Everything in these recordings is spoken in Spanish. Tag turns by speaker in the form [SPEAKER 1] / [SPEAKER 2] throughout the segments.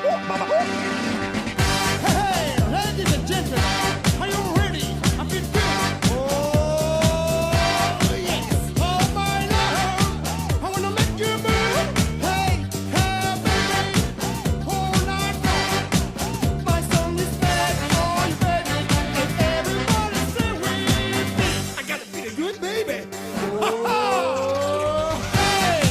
[SPEAKER 1] Hey, ladies and gentlemen, are you ready? I feel good. Oh, yes. Oh, my love, I wanna make you move. Hey, hey, baby, all night long. My song is back on, baby, and everybody say with me. I gotta feel good, baby. Oh, hey,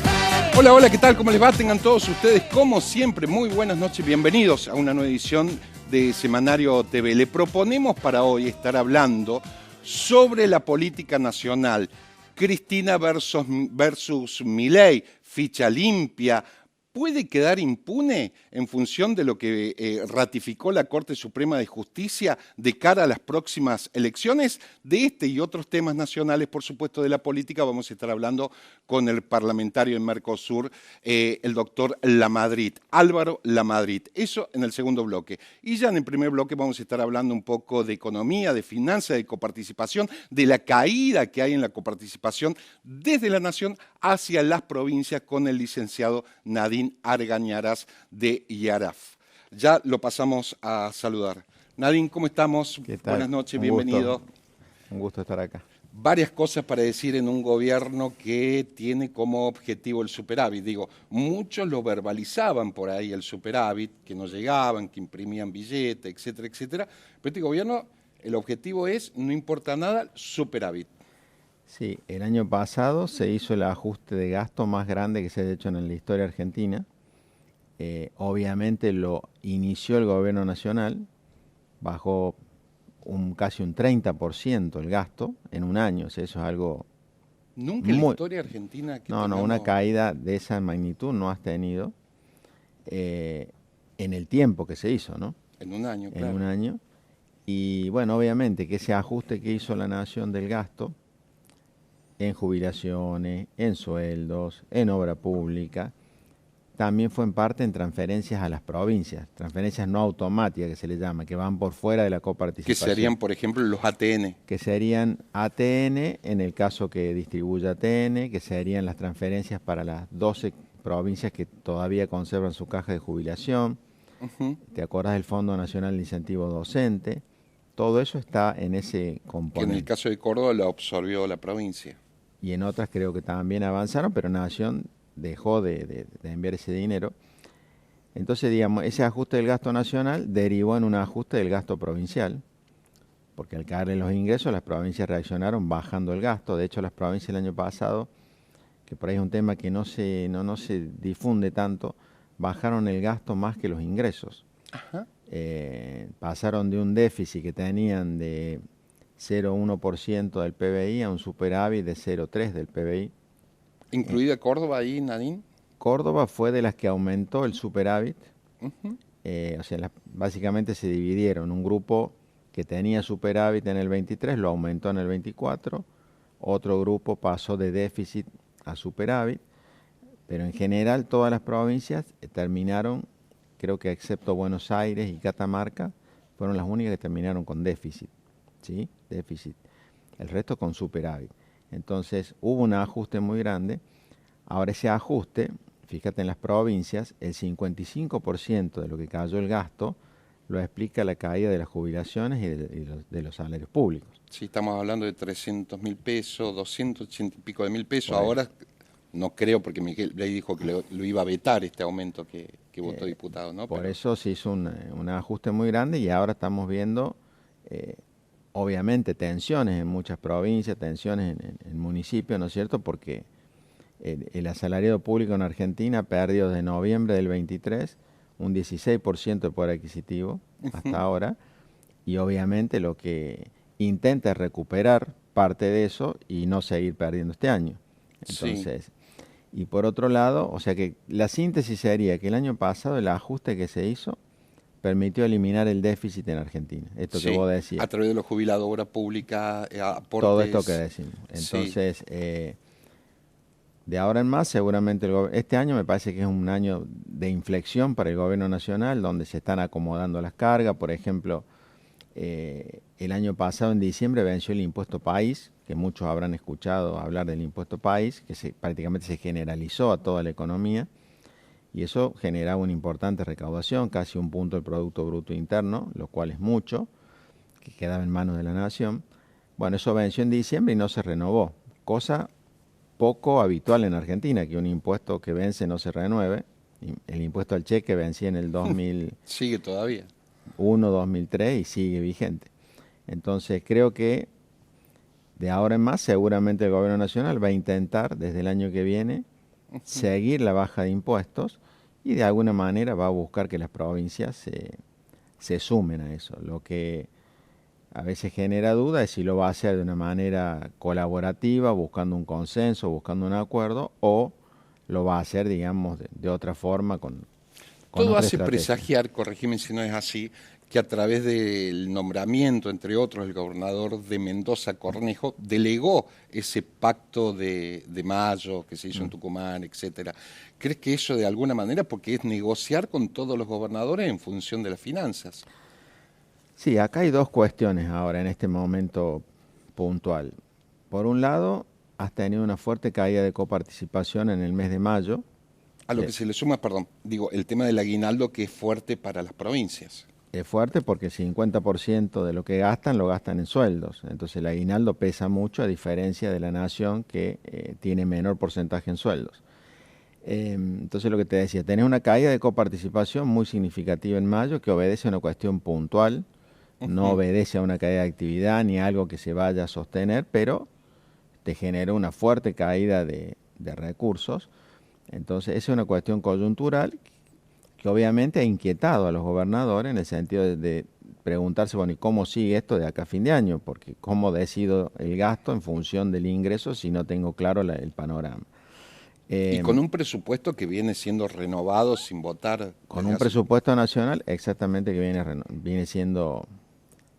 [SPEAKER 1] hey.
[SPEAKER 2] Hola, hola, ¿qué tal? ¿Cómo les va? Tengan todos ustedes, como siempre, muy buenas noches. Bienvenidos a una nueva edición de Semanario TV. Le proponemos para hoy estar hablando sobre la política nacional. Cristina versus Milei, ficha limpia. ¿Puede quedar impune en función de lo que ratificó la Corte Suprema de Justicia de cara a las próximas elecciones? De este y otros temas nacionales, por supuesto, de la política, vamos a estar hablando con el parlamentario en Mercosur, el doctor Lamadrid, Álvaro Lamadrid. Eso en el segundo bloque. Y ya en el primer bloque vamos a estar hablando un poco de economía, de finanzas, de coparticipación, de la caída que hay en la coparticipación desde la nación hacia las provincias con el licenciado Nadine Argañarás de IARAF. Ya lo pasamos a saludar. Nadine, ¿cómo estamos?
[SPEAKER 3] ¿Qué tal?
[SPEAKER 2] Buenas noches,
[SPEAKER 3] Un
[SPEAKER 2] bienvenido.
[SPEAKER 3] Un gusto estar acá.
[SPEAKER 2] Varias cosas para decir en un gobierno que tiene como objetivo el superávit. Digo, muchos lo verbalizaban por ahí, el superávit, que no llegaban, que imprimían billetes, etcétera, etcétera. Pero este gobierno, el objetivo es, no importa nada, superávit.
[SPEAKER 3] Sí, el año pasado se hizo el ajuste de gasto más grande que se ha hecho en la historia argentina. Obviamente lo inició el gobierno nacional, bajó casi un 30% el gasto en un año. O sea, eso es algo...
[SPEAKER 2] Nunca en la historia argentina...
[SPEAKER 3] No,
[SPEAKER 2] tengamos...
[SPEAKER 3] una caída de esa magnitud no has tenido en el tiempo que se hizo, ¿no?
[SPEAKER 2] En un año, claro.
[SPEAKER 3] En un año. Y bueno, obviamente que ese ajuste que hizo la nación del gasto en jubilaciones, en sueldos, en obra pública, también fue en parte en transferencias a las provincias, transferencias no automáticas que se le llama, que van por fuera de la coparticipación.
[SPEAKER 2] Que serían, por ejemplo, los ATN.
[SPEAKER 3] Que serían ATN, en el caso que distribuya ATN, que serían las transferencias para las 12 provincias que todavía conservan su caja de jubilación. ¿Te acuerdas del Fondo Nacional de Incentivo Docente? Todo eso está en ese componente.
[SPEAKER 2] Que en el caso de Córdoba lo absorbió la provincia.
[SPEAKER 3] Y en otras creo que también avanzaron, pero Nación dejó de enviar ese dinero. Entonces, digamos, ese ajuste del gasto nacional derivó en un ajuste del gasto provincial, porque al caer en los ingresos las provincias reaccionaron bajando el gasto. De hecho, las provincias el año pasado, que por ahí es un tema que no se difunde tanto, bajaron el gasto más que los ingresos.
[SPEAKER 2] Ajá.
[SPEAKER 3] Pasaron de un déficit que tenían de 0,1% del PBI a un superávit de 0,3% del PBI.
[SPEAKER 2] ¿Incluida Córdoba ahí, Nadine?
[SPEAKER 3] Córdoba fue de las que aumentó el superávit. O sea, básicamente se dividieron. Un grupo que tenía superávit en el 23 lo aumentó en el 24. Otro grupo pasó de déficit a superávit. Pero en general todas las provincias terminaron, creo que excepto Buenos Aires y Catamarca, fueron las únicas que terminaron con déficit. ¿Sí? Déficit. El resto con superávit. Entonces hubo un ajuste muy grande. Ahora ese ajuste, fíjate en las provincias, el 55% de lo que cayó el gasto lo explica la caída de las jubilaciones y de los salarios públicos.
[SPEAKER 2] Sí, estamos hablando de 300.000 pesos, 280 y pico de mil pesos. Ahora no creo, porque Miguel Blay dijo que lo iba a vetar este aumento que votó diputado, ¿no?
[SPEAKER 3] Por eso se hizo un ajuste muy grande y ahora estamos viendo... obviamente tensiones en muchas provincias, tensiones en municipios, ¿no es cierto? Porque el asalariado público en Argentina perdió desde noviembre del 23 un 16% de poder adquisitivo hasta ahora, y obviamente lo que intenta es recuperar parte de eso y no seguir perdiendo este año. Entonces, y por otro lado, o sea que la síntesis sería que el año pasado el ajuste que se hizo permitió eliminar el déficit en Argentina. Esto que vos decías.
[SPEAKER 2] A través de los jubilados, obra pública, aportes.
[SPEAKER 3] Todo esto que decimos. Entonces, de ahora en más, seguramente este año me parece que es un año de inflexión para el gobierno nacional, donde se están acomodando las cargas. Por ejemplo, el año pasado, en diciembre, venció el impuesto país, que muchos habrán escuchado hablar del impuesto país, que prácticamente se generalizó a toda la economía. Y eso generaba una importante recaudación, casi 1 punto del Producto Bruto Interno, lo cual es mucho, que quedaba en manos de la nación. Bueno, eso venció en diciembre y no se renovó, cosa poco habitual en Argentina, que un impuesto que vence no se renueve. El impuesto al cheque vencía en el 2001,
[SPEAKER 2] Sigue todavía.
[SPEAKER 3] 2003 y sigue vigente. Entonces creo que de ahora en más seguramente el gobierno nacional va a intentar desde el año que viene seguir la baja de impuestos y de alguna manera va a buscar que las provincias se sumen a eso. Lo que a veces genera duda es si lo va a hacer de una manera colaborativa, buscando un consenso, buscando un acuerdo, o lo va a hacer, digamos, de otra forma con
[SPEAKER 2] Todo
[SPEAKER 3] otra
[SPEAKER 2] hace
[SPEAKER 3] estrategia.
[SPEAKER 2] presagiar, corregime si no es así, que a través del nombramiento, entre otros, el gobernador de Mendoza, Cornejo, delegó ese pacto de mayo que se hizo en Tucumán, etcétera. ¿Crees que eso de alguna manera, porque es negociar con todos los gobernadores en función de las finanzas?
[SPEAKER 3] Sí, acá hay dos cuestiones ahora en este momento puntual. Por un lado, has tenido una fuerte caída de coparticipación en el mes de mayo.
[SPEAKER 2] A lo que se le suma, perdón, digo, el tema del aguinaldo que es fuerte para las provincias.
[SPEAKER 3] Es fuerte porque el 50% de lo que gastan lo gastan en sueldos. Entonces el aguinaldo pesa mucho a diferencia de la nación que tiene menor porcentaje en sueldos. Entonces lo que te decía, tenés una caída de coparticipación muy significativa en mayo que obedece a una cuestión puntual, no obedece a una caída de actividad ni a algo que se vaya a sostener, pero te generó una fuerte caída de recursos. Entonces esa es una cuestión coyuntural que obviamente ha inquietado a los gobernadores en el sentido de preguntarse, bueno, ¿y cómo sigue esto de acá a fin de año? Porque ¿cómo decido el gasto en función del ingreso si no tengo claro el panorama?
[SPEAKER 2] Y con un presupuesto que viene siendo renovado sin votar.
[SPEAKER 3] Con un presupuesto nacional exactamente que viene siendo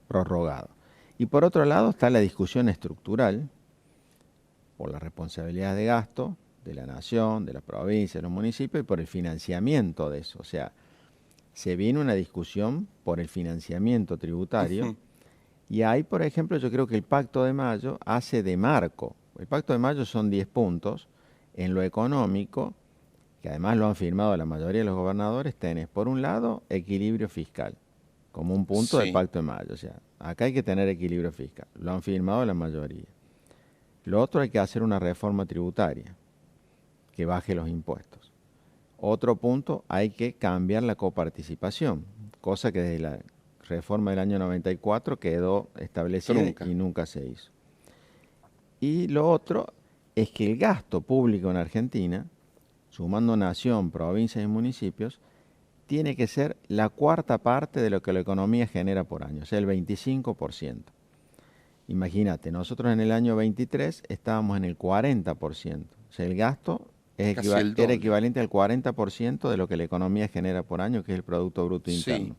[SPEAKER 3] prorrogado. Y por otro lado está la discusión estructural por la responsabilidad de gasto de la nación, de la provincia, de los municipios y por el financiamiento de eso. O sea, se viene una discusión por el financiamiento tributario y ahí, por ejemplo, yo creo que el Pacto de Mayo hace de marco. El Pacto de Mayo son 10 puntos. En lo económico, que además lo han firmado la mayoría de los gobernadores, tenés por un lado equilibrio fiscal, como un punto del Pacto de Mayo. O sea, acá hay que tener equilibrio fiscal. Lo han firmado la mayoría. Lo otro, hay que hacer una reforma tributaria que baje los impuestos. Otro punto, hay que cambiar la coparticipación, cosa que desde la reforma del año 94 quedó establecida y nunca se hizo. Y lo otro es que el gasto público en Argentina, sumando nación, provincias y municipios, tiene que ser la cuarta parte de lo que la economía genera por año, o sea, el 25%. Imagínate, nosotros en el año 23 estábamos en el 40%, o sea, el gasto era equivalente al 40% de lo que la economía genera por año, que es el Producto Bruto Interno.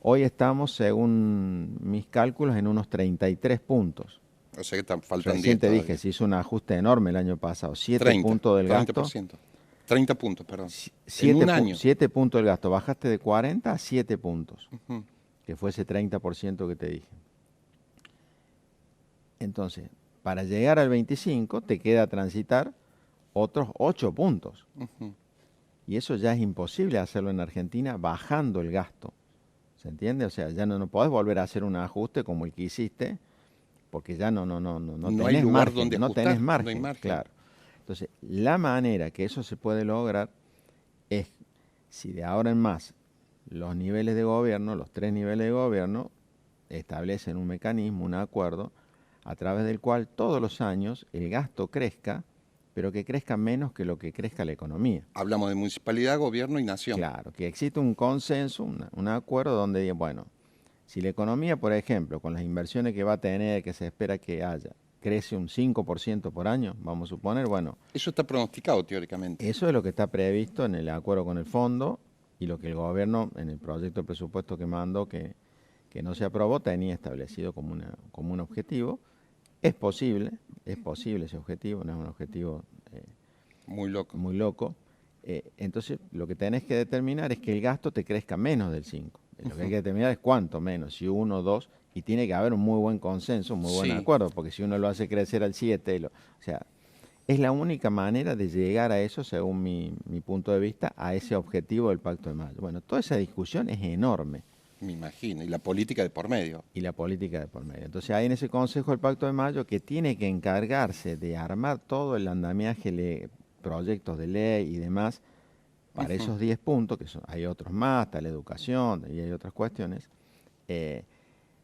[SPEAKER 3] Hoy estamos, según mis cálculos, en unos 33 puntos.
[SPEAKER 2] O sea que faltan 10
[SPEAKER 3] Recién te
[SPEAKER 2] todavía.
[SPEAKER 3] dije, se hizo un ajuste enorme el año pasado, 7
[SPEAKER 2] 30,
[SPEAKER 3] puntos del gasto.
[SPEAKER 2] 30%. 30 puntos, perdón.
[SPEAKER 3] 7
[SPEAKER 2] en un año.
[SPEAKER 3] 7 puntos del gasto, bajaste de 40 a 7 puntos, que fue ese 30% que te dije. Entonces, para llegar al 25 te queda transitar otros 8 puntos. Y eso ya es imposible hacerlo en Argentina bajando el gasto. ¿Se entiende? O sea, ya no podés volver a hacer un ajuste como el que hiciste, porque ya no tenés margen,
[SPEAKER 2] donde
[SPEAKER 3] no
[SPEAKER 2] ajustar,
[SPEAKER 3] tenés margen,
[SPEAKER 2] no hay margen.
[SPEAKER 3] claro. Entonces, la manera que eso se puede lograr es, si de ahora en más los niveles de gobierno, los 3 niveles de gobierno, establecen un mecanismo, un acuerdo, a través del cual todos los años el gasto crezca, pero que crezca menos que lo que crezca la economía.
[SPEAKER 2] Hablamos de municipalidad, gobierno y nación.
[SPEAKER 3] Claro, que existe un consenso, un acuerdo donde, bueno, si la economía, por ejemplo, con las inversiones que va a tener, que se espera que haya, crece un 5% por año, vamos a suponer, bueno.
[SPEAKER 2] Eso está pronosticado teóricamente.
[SPEAKER 3] Eso es lo que está previsto en el acuerdo con el fondo y lo que el gobierno, en el proyecto de presupuesto que mandó, que no se aprobó, tenía establecido como un objetivo. Es posible ese objetivo, no es un objetivo
[SPEAKER 2] muy
[SPEAKER 3] loco. Entonces, lo que tenés que determinar es que el gasto te crezca menos del 5. Lo que hay que determinar es cuánto menos, si 1 o 2, y tiene que haber un muy buen consenso, un muy buen acuerdo, porque si uno lo hace crecer al 7, o sea, es la única manera de llegar a eso, según mi punto de vista, a ese objetivo del Pacto de Mayo. Bueno, toda esa discusión es enorme.
[SPEAKER 2] Me imagino, y la política de por medio.
[SPEAKER 3] Y la política de por medio. Entonces hay en ese Consejo del Pacto de Mayo que tiene que encargarse de armar todo el andamiaje, proyectos de ley y demás, para esos 10 puntos, que hay otros más, está la educación y hay otras cuestiones.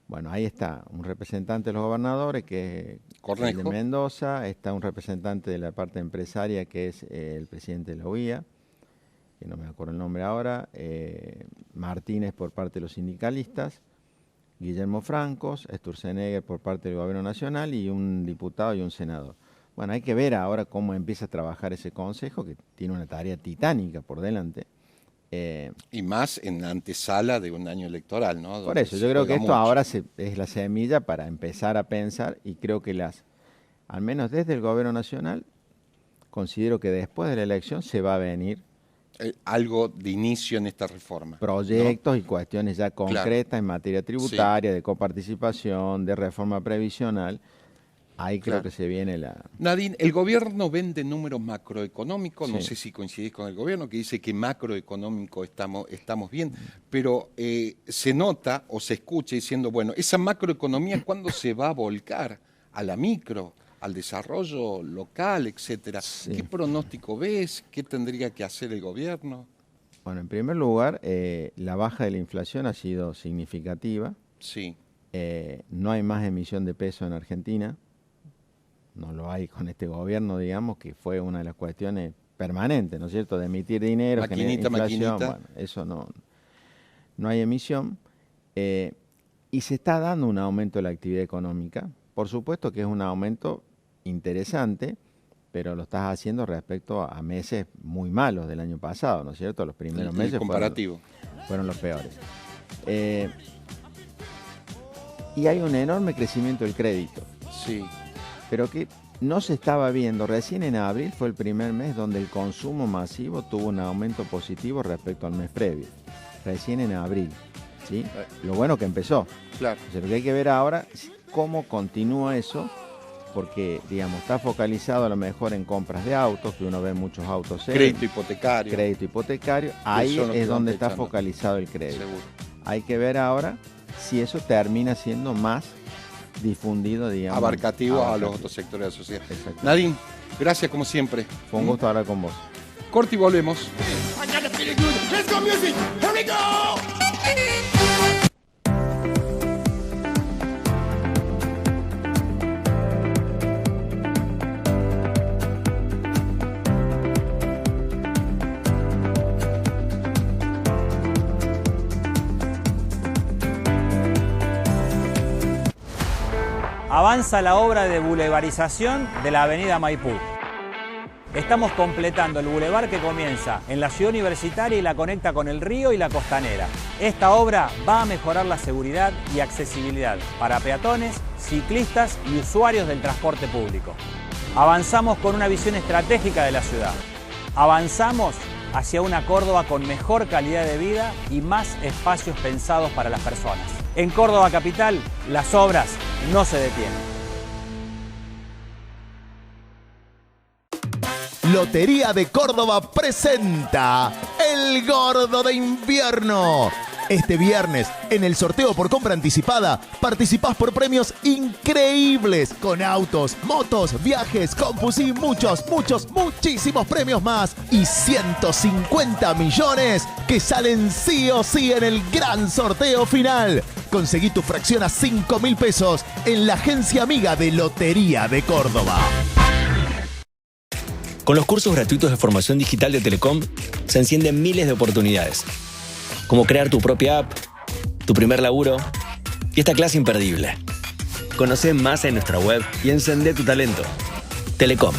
[SPEAKER 3] Bueno, ahí está un representante de los gobernadores, que es el de Mendoza, está un representante de la parte empresaria, que es el presidente de la UIA, que no me acuerdo el nombre ahora, Martínez por parte de los sindicalistas, Guillermo Francos, Sturzenegger por parte del gobierno nacional y un diputado y un senador. Bueno, hay que ver ahora cómo empieza a trabajar ese consejo, que tiene una tarea titánica por delante.
[SPEAKER 2] Y más en la antesala de un año electoral, ¿no?
[SPEAKER 3] Por eso, yo creo que esto ahora es la semilla para empezar a pensar, y creo que al menos desde el gobierno nacional, considero que después de la elección se va a venir
[SPEAKER 2] algo de inicio en esta reforma.
[SPEAKER 3] Proyectos, ¿no? Y cuestiones ya concretas, en materia tributaria, de coparticipación, de reforma previsional. Ahí creo que se viene
[SPEAKER 2] Nadine, el gobierno vende números macroeconómicos, no sé si coincidís con el gobierno, que dice que macroeconómico estamos bien, pero se nota o se escucha diciendo, bueno, esa macroeconomía, ¿cuándo se va a volcar a la micro, al desarrollo local, etcétera? ¿Qué pronóstico ves? ¿Qué tendría que hacer el gobierno?
[SPEAKER 3] Bueno, en primer lugar, la baja de la inflación ha sido significativa.
[SPEAKER 2] Sí.
[SPEAKER 3] No hay más emisión de peso en Argentina. No lo hay con este gobierno, digamos, que fue una de las cuestiones permanentes, ¿no es cierto?, de emitir dinero, generar inflación. Bueno, eso no hay emisión. Y se está dando un aumento de la actividad económica. Por supuesto que es un aumento interesante, pero lo estás haciendo respecto a meses muy malos del año pasado, ¿no es cierto? Los primeros meses fueron los peores. Y hay un enorme crecimiento del crédito.
[SPEAKER 2] Sí.
[SPEAKER 3] Pero que no se estaba viendo. Recién en abril fue el primer mes donde el consumo masivo tuvo un aumento positivo respecto al mes previo. Recién en abril, ¿sí? Lo bueno que empezó.
[SPEAKER 2] Claro.
[SPEAKER 3] O sea, lo que hay que ver ahora es cómo continúa eso, porque, digamos, está focalizado a lo mejor en compras de autos, que uno ve muchos autos.
[SPEAKER 2] Crédito hipotecario.
[SPEAKER 3] Crédito hipotecario. Ahí es donde está focalizado el crédito.
[SPEAKER 2] Seguro.
[SPEAKER 3] Hay que ver ahora si eso termina siendo más difundido, digamos.
[SPEAKER 2] Abarcativo a los otros sectores de la sociedad. Nadine, gracias como siempre.
[SPEAKER 3] Fue un gusto hablar con vos.
[SPEAKER 2] Corte y volvemos.
[SPEAKER 1] Let's go music. Here we go.
[SPEAKER 4] Avanza la obra de bulevarización de la avenida Maipú. Estamos completando el bulevar que comienza en la ciudad universitaria y la conecta con el río y la costanera. Esta obra va a mejorar la seguridad y accesibilidad para peatones, ciclistas y usuarios del transporte público. Avanzamos con una visión estratégica de la ciudad. Avanzamos hacia una Córdoba con mejor calidad de vida y más espacios pensados para las personas. En Córdoba Capital, las obras no se detienen.
[SPEAKER 5] Lotería de Córdoba presenta El Gordo de Invierno. Este viernes, en el sorteo por compra anticipada, participás por premios increíbles con autos, motos, viajes, compus y muchísimos premios más. Y 150 millones que salen sí o sí en el gran sorteo final. Conseguí tu fracción a 5.000 pesos en la agencia amiga de Lotería de Córdoba.
[SPEAKER 6] Con los cursos gratuitos de formación digital de Telecom, se encienden miles de oportunidades. Como crear tu propia app, tu primer laburo y esta clase imperdible. Conocé más en nuestra web y encendé tu talento. Telecom.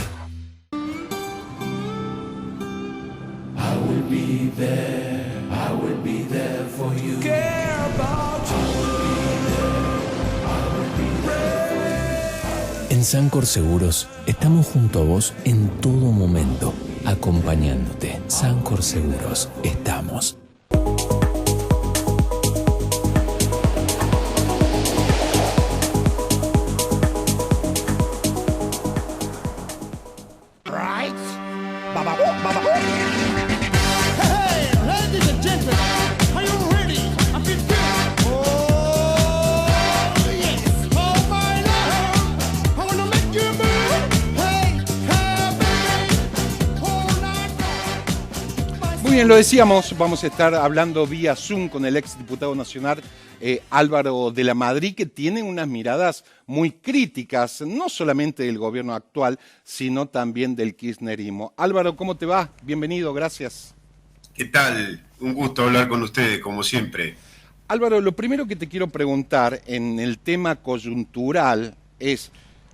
[SPEAKER 7] En Sancor Seguros estamos junto a vos en todo momento, acompañándote. Sancor Seguros, estamos.
[SPEAKER 1] Right? Hey, ladies and gentlemen, are you ready? I feel good. Oh, yes. Oh, my love, I wanna make you move. Hey, hey, baby, all night long.
[SPEAKER 2] Muy bien, lo decíamos, vamos a estar hablando vía Zoom con el ex diputado nacional Álvaro de la Madrid, que tiene unas miradas muy críticas, no solamente del gobierno actual, sino también del kirchnerismo. Álvaro, ¿cómo te va? Bienvenido, gracias.
[SPEAKER 8] ¿Qué tal? Un gusto hablar con ustedes, como siempre.
[SPEAKER 2] Álvaro, lo primero que te quiero preguntar en el tema coyuntural es,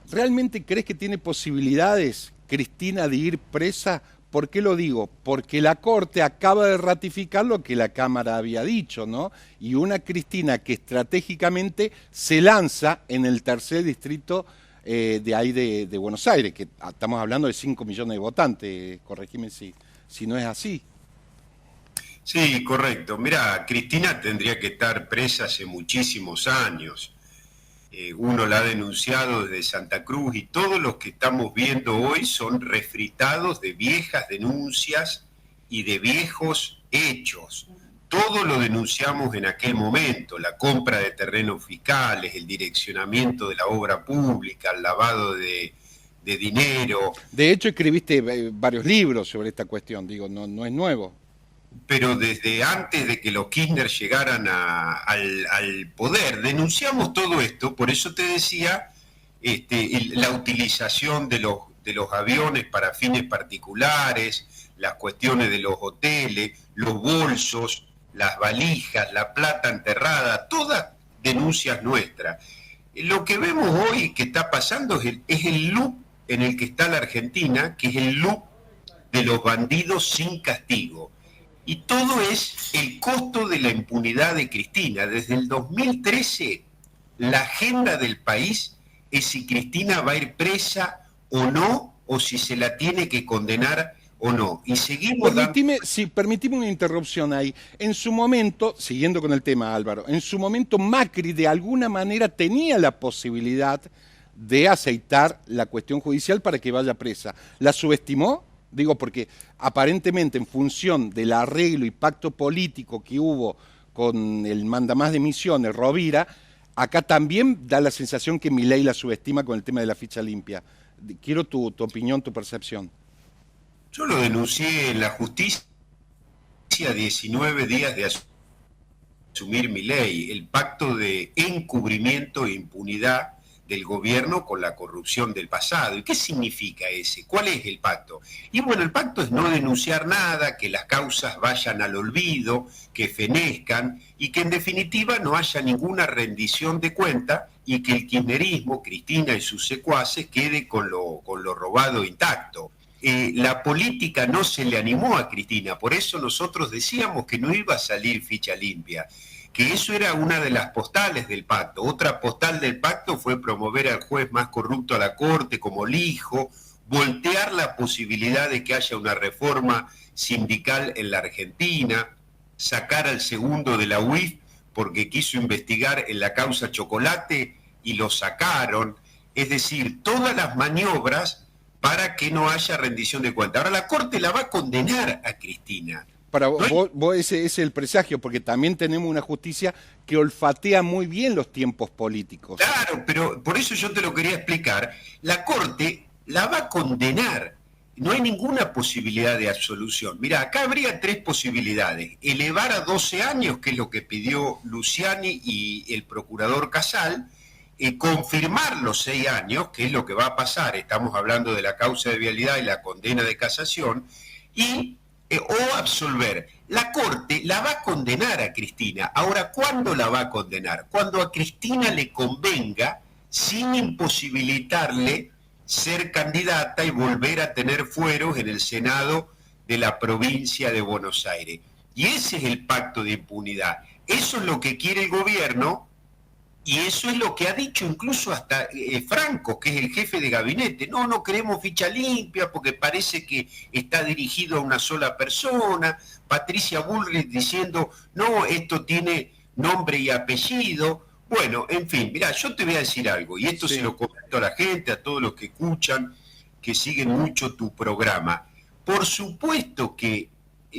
[SPEAKER 2] ¿realmente crees que tiene posibilidades Cristina de ir presa? ¿Por qué lo digo? Porque la Corte acaba de ratificar lo que la Cámara había dicho, ¿no? Y una Cristina que estratégicamente se lanza en el tercer distrito de ahí de Buenos Aires, que estamos hablando de 5 millones de votantes, corregime si no es así.
[SPEAKER 8] Sí, correcto. Mirá, Cristina tendría que estar presa hace muchísimos años. Uno la ha denunciado desde Santa Cruz y todos los que estamos viendo hoy son refritados de viejas denuncias y de viejos hechos. Todo lo denunciamos en aquel momento, la compra de terrenos fiscales, el direccionamiento de la obra pública, el lavado de dinero.
[SPEAKER 2] De hecho, escribiste varios libros sobre esta cuestión, digo, no es nuevo.
[SPEAKER 8] Pero desde antes de que los Kirchner llegaran al poder, denunciamos todo esto, por eso te decía, la utilización de los aviones para fines particulares, las cuestiones de los hoteles, los bolsos, las valijas, la plata enterrada, todas denuncias nuestras. Lo que vemos hoy que está pasando es el loop en el que está la Argentina, que es el loop de los bandidos sin castigo. Y todo es el costo de la impunidad de Cristina. Desde el 2013, la agenda del país es si Cristina va a ir presa o no, o si se la tiene que condenar o no. Y seguimos
[SPEAKER 2] Permitime una interrupción ahí. En su momento, siguiendo con el tema, Álvaro, en su momento Macri de alguna manera tenía la posibilidad de aceitar la cuestión judicial para que vaya presa. ¿La subestimó? Digo, porque aparentemente en función del arreglo y pacto político que hubo con el mandamás de Misiones, Rovira, acá también da la sensación que Milei la subestima con el tema de la ficha limpia. Quiero tu opinión, tu percepción.
[SPEAKER 8] Yo lo denuncié en la justicia 19 días de asumir Milei, el pacto de encubrimiento e impunidad del gobierno con la corrupción del pasado. ¿Y qué significa ese? ¿Cuál es el pacto? Y bueno, el pacto es no denunciar nada, que las causas vayan al olvido, que fenezcan y que en definitiva no haya ninguna rendición de cuenta y que el kirchnerismo, Cristina y sus secuaces, quede con lo robado intacto. La política no se le animó a Cristina, por eso nosotros decíamos que no iba a salir ficha limpia, que eso era una de las postales del pacto. Otra postal del pacto fue promover al juez más corrupto a la Corte como lijo, voltear la posibilidad de que haya una reforma sindical en la Argentina, sacar al segundo de la UIF porque quiso investigar en la causa Chocolate y lo sacaron. Es decir, todas las maniobras para que no haya rendición de cuentas. Ahora la Corte la va a condenar a Cristina.
[SPEAKER 2] Para vos ese es el presagio, porque también tenemos una justicia que olfatea muy bien los tiempos políticos.
[SPEAKER 8] Claro, pero por eso yo te lo quería explicar. La Corte la va a condenar. No hay ninguna posibilidad de absolución. Mirá, acá habría 3 posibilidades. Elevar a 12 años, que es lo que pidió Luciani y el procurador Casal, confirmar los 6 años, que es lo que va a pasar. Estamos hablando de la causa de vialidad y la condena de casación, o absolver. La Corte la va a condenar a Cristina. Ahora, ¿cuándo la va a condenar? Cuando a Cristina le convenga, sin imposibilitarle ser candidata y volver a tener fueros en el Senado de la provincia de Buenos Aires. Y ese es el pacto de impunidad. Eso es lo que quiere el gobierno y eso es lo que ha dicho incluso hasta Franco, que es el jefe de gabinete. No queremos ficha limpia porque parece que está dirigido a una sola persona. Patricia Bullrich diciendo, no, esto tiene nombre y apellido. Bueno, en fin, mirá, yo te voy a decir algo, y esto se lo comento a la gente, a todos los que escuchan. que siguen mucho tu programa. Por supuesto que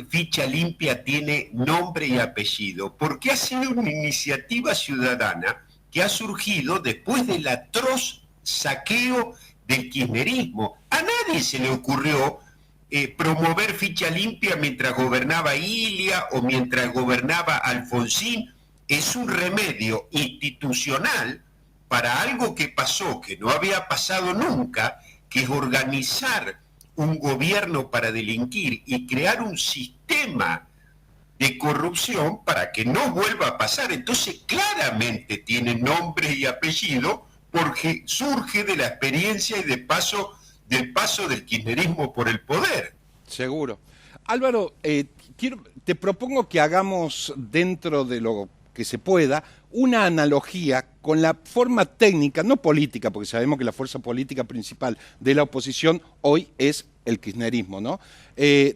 [SPEAKER 8] Ficha Limpia tiene nombre y apellido, porque ha sido una iniciativa ciudadana que ha surgido después del atroz saqueo del kirchnerismo. A nadie se le ocurrió promover Ficha Limpia mientras gobernaba Ilia o mientras gobernaba Alfonsín. Es un remedio institucional para algo que pasó, que no había pasado nunca, que es organizar un gobierno para delinquir y crear un sistema de corrupción para que no vuelva a pasar. Entonces claramente tiene nombre y apellido porque surge de la experiencia y del paso del kirchnerismo por el poder.
[SPEAKER 2] Seguro. Álvaro, te propongo que hagamos, dentro de lo que se pueda, una analogía con la forma técnica, no política, porque sabemos que la fuerza política principal de la oposición hoy es el kirchnerismo, ¿no? ¿Se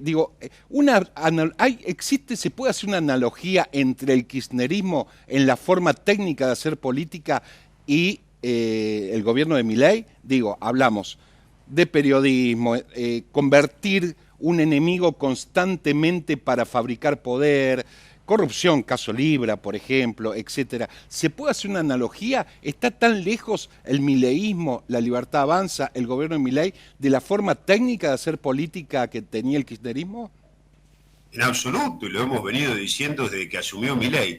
[SPEAKER 2] puede hacer una analogía entre el kirchnerismo en la forma técnica de hacer política y el gobierno de Milei? Hablamos de periodismo, convertir un enemigo constantemente para fabricar poder, corrupción, caso Libra, por ejemplo, etcétera. ¿Se puede hacer una analogía? ¿Está tan lejos el mileísmo, la Libertad Avanza, el gobierno de Milei, de la forma técnica de hacer política que tenía el kirchnerismo?
[SPEAKER 8] En absoluto, y lo hemos venido diciendo desde que asumió Milei.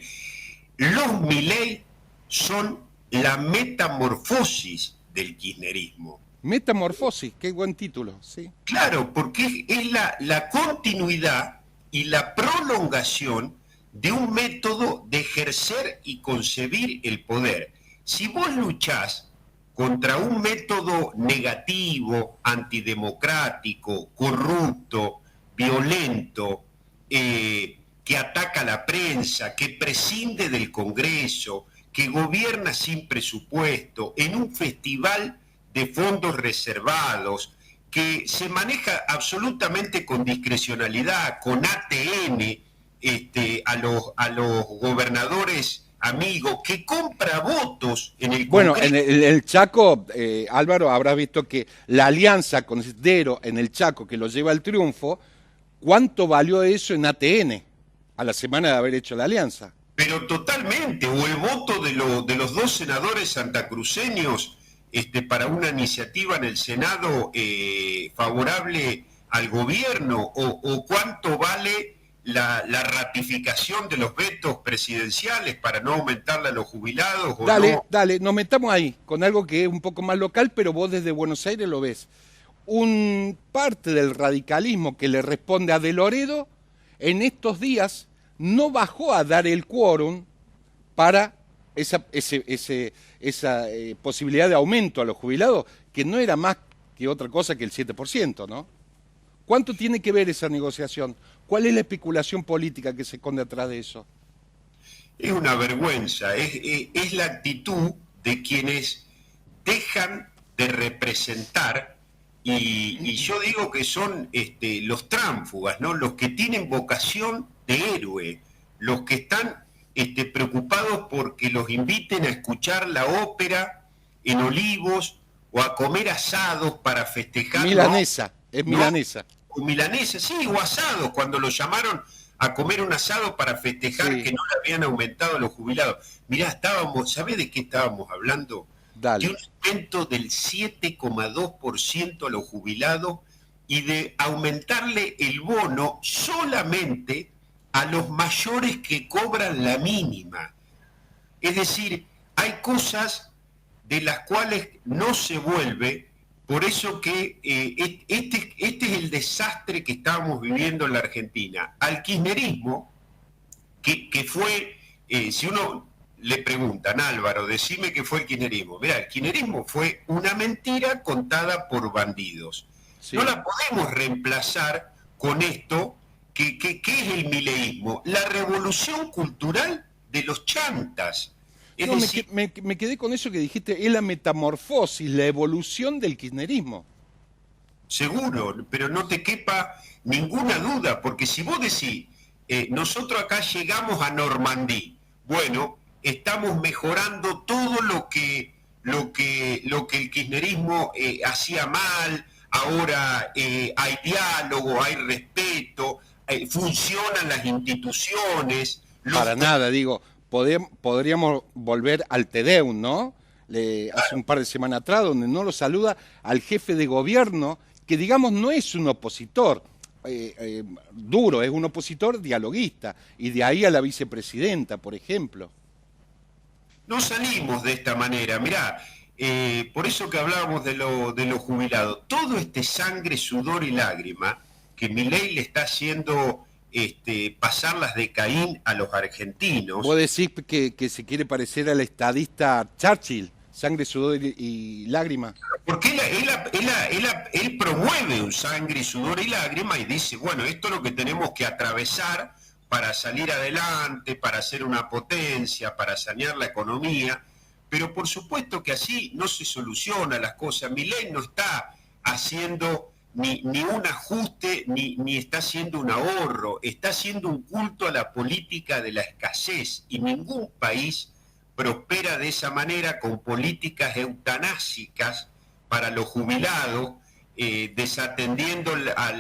[SPEAKER 8] Los Milei son la metamorfosis del kirchnerismo.
[SPEAKER 2] Metamorfosis, qué buen título, sí.
[SPEAKER 8] Claro, porque es la continuidad y la prolongación de un método de ejercer y concebir el poder. Si vos luchás contra un método negativo, antidemocrático, corrupto, violento, que ataca a la prensa, que prescinde del Congreso, que gobierna sin presupuesto, en un festival de fondos reservados, que se maneja absolutamente con discrecionalidad, con ATM, a los gobernadores amigos, que compra votos en el Congreso.
[SPEAKER 2] Bueno, en el Chaco, Álvaro, habrás visto que la alianza con Sdero en el Chaco, que lo lleva al triunfo, ¿cuánto valió eso en ATN a la semana de haber hecho la alianza?
[SPEAKER 8] Pero totalmente, o el voto de los dos senadores santacruceños para una iniciativa en el Senado favorable al gobierno, o cuánto vale la ratificación de los vetos presidenciales para no aumentarle a los jubilados.
[SPEAKER 2] Dale, nos metamos ahí, con algo que es un poco más local, pero vos desde Buenos Aires lo ves. Un parte del radicalismo que le responde a De Loredo, en estos días no bajó a dar el quórum para esa posibilidad de aumento a los jubilados, que no era más que otra cosa que el 7%, ¿no? ¿Cuánto tiene que ver esa negociación? ¿Cuál es la especulación política que se esconde atrás de eso?
[SPEAKER 8] Es una vergüenza, es la actitud de quienes dejan de representar, y yo digo que son los tránsfugas, ¿no? Los que tienen vocación de héroe, los que están preocupados porque los inviten a escuchar la ópera en Olivos o a comer asados para festejar.
[SPEAKER 2] Milanesa, es
[SPEAKER 8] ¿no?
[SPEAKER 2] Milanesa.
[SPEAKER 8] O milanesa, sí, o asados, cuando lo llamaron a comer un asado para festejar, sí, que no le habían aumentado a los jubilados. Mirá, ¿sabés de qué estábamos hablando?
[SPEAKER 2] Dale.
[SPEAKER 8] De un aumento del 7,2% a los jubilados y de aumentarle el bono solamente a los mayores que cobran la mínima. Es decir, hay cosas de las cuales no se vuelve. Por eso que este es el desastre que estábamos viviendo en la Argentina. Al kirchnerismo, que fue, si uno le preguntan, Álvaro, decime qué fue el kirchnerismo. Mirá, el kirchnerismo fue una mentira contada por bandidos. Sí. No la podemos reemplazar con esto, que es el mileísmo, la revolución cultural de los chantas.
[SPEAKER 2] No, me quedé con eso que dijiste, es la metamorfosis, la evolución del kirchnerismo.
[SPEAKER 8] Seguro, pero no te quepa ninguna duda, porque si vos decís, nosotros acá llegamos a Normandía, bueno, estamos mejorando todo lo que el kirchnerismo hacía mal, ahora hay diálogo, hay respeto, funcionan las instituciones.
[SPEAKER 2] Para nada, digo, podríamos volver al Te Deum, ¿no? Hace un par de semanas atrás, donde no lo saluda al jefe de gobierno, que digamos no es un opositor duro, es un opositor dialoguista, y de ahí a la vicepresidenta, por ejemplo.
[SPEAKER 8] No salimos de esta manera, mirá, por eso que hablábamos de los jubilados, todo este sangre, sudor y lágrima que Milei le está haciendo pasar las de Caín a los argentinos.
[SPEAKER 2] ¿Vos decís que se quiere parecer al estadista Churchill? Sangre, sudor y lágrima.
[SPEAKER 8] Porque él promueve un sangre, sudor y lágrima y dice, bueno, esto es lo que tenemos que atravesar para salir adelante, para ser una potencia, para sanear la economía. Pero por supuesto que así no se solucionan las cosas. Milei no está haciendo ni un ajuste, ni está haciendo un ahorro, está haciendo un culto a la política de la escasez, y ningún país prospera de esa manera, con políticas eutanásicas para los jubilados, desatendiendo a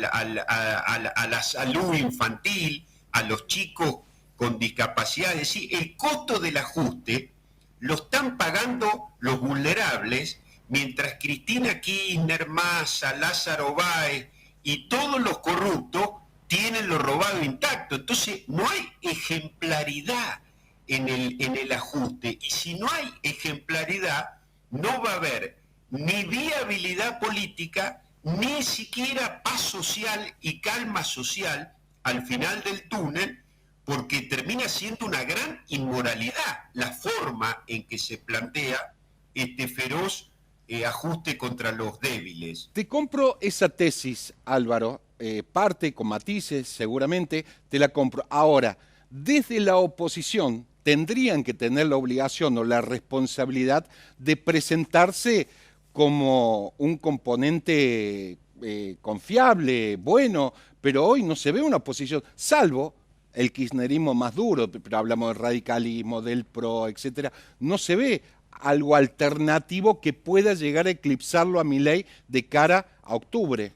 [SPEAKER 8] la salud infantil, a los chicos con discapacidad. Es decir, el costo del ajuste lo están pagando los vulnerables, mientras Cristina Kirchner, Massa, Lázaro Báez y todos los corruptos tienen lo robado intacto. Entonces no hay ejemplaridad en el ajuste, y si no hay ejemplaridad no va a haber ni viabilidad política, ni siquiera paz social y calma social al final del túnel, porque termina siendo una gran inmoralidad la forma en que se plantea este feroz ajuste contra los débiles.
[SPEAKER 2] Te compro esa tesis, Álvaro, parte con matices, seguramente, te la compro. Ahora, desde la oposición tendrían que tener la obligación o la responsabilidad de presentarse como un componente confiable, bueno, pero hoy no se ve una oposición, salvo el kirchnerismo más duro, pero hablamos del radicalismo, del PRO, etcétera, no se ve algo alternativo que pueda llegar a eclipsarlo a Milei de cara a octubre.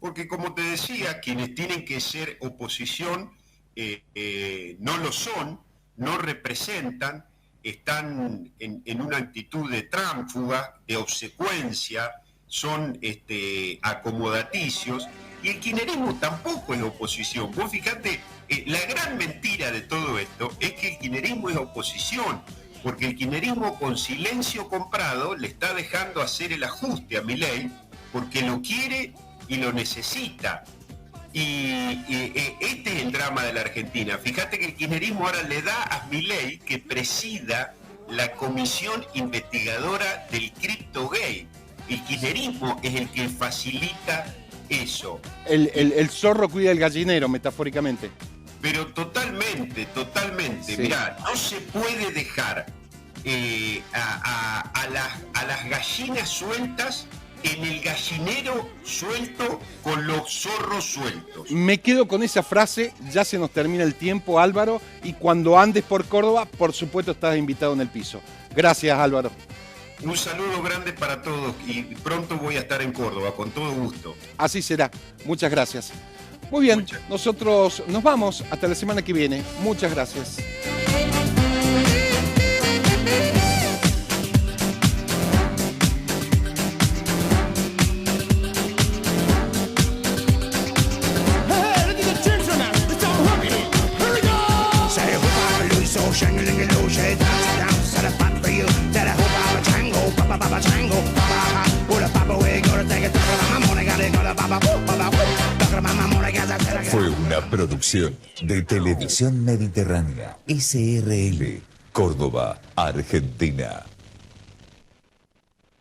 [SPEAKER 8] Porque como te decía, quienes tienen que ser oposición no lo son, no representan, están en una actitud de tránsfuga, de obsecuencia, son acomodaticios, y el kirchnerismo tampoco es oposición. Vos fijate, la gran mentira de todo esto es que el kirchnerismo es oposición, porque el kirchnerismo con silencio comprado le está dejando hacer el ajuste a Milei, porque lo quiere y lo necesita. Y este es el drama de la Argentina. Fíjate que el kirchnerismo ahora le da a Milei que presida la comisión investigadora del CriptoGate. El kirchnerismo es el que facilita eso.
[SPEAKER 2] El zorro cuida el gallinero, metafóricamente.
[SPEAKER 8] Pero totalmente.
[SPEAKER 2] Sí.
[SPEAKER 8] Mirá, no se puede dejar a las gallinas sueltas en el gallinero suelto con los zorros sueltos.
[SPEAKER 2] Me quedo con esa frase, ya se nos termina el tiempo, Álvaro, y cuando andes por Córdoba, por supuesto estás invitado en el piso. Gracias, Álvaro.
[SPEAKER 8] Un saludo grande para todos y pronto voy a estar en Córdoba, con todo gusto.
[SPEAKER 2] Así será. Muchas gracias. Muy bien, nosotros nos vamos hasta la semana que viene. Muchas gracias.
[SPEAKER 9] Fue una producción de Televisión Mediterránea, SRL, Córdoba, Argentina.